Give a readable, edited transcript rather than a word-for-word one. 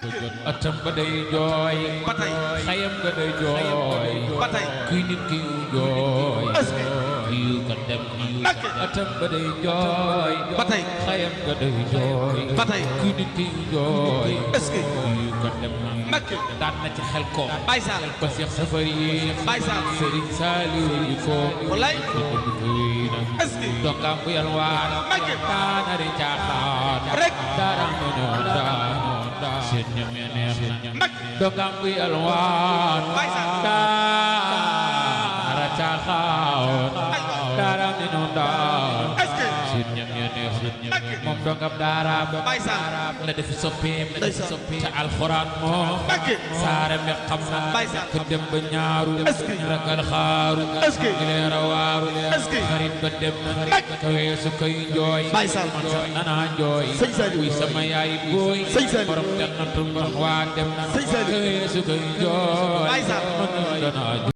atam ba day jooy ba tey xayam ga day jooy ba tey kuy nit ki jooy yu ka dem atam ba day jooy ba tey xayam ga day jooy ba tey kuy nit ki jooy yu ka dem daan na ci xel ko Baye Sall ba Cheikh Safari Baye Sall Serigne Saliou yi ko wallaay donc am bu yalwaan daana di caaxaan rek dara noonu seen ñoom ya neex na dogam bu yalwaan daara caaxaan daara noonu seen ñoom ya neex na moom dogam daara ba la def soppeem ca alxuraan moom saare mi xam na ko dem ba ñaaru ragal xaaru leer a waaru xarit ba dem na ka weesu koy jooy man sax nanaa jooy wuy sama yaay booy borom jannatul waa dem na ka weesu koy jooy man danaa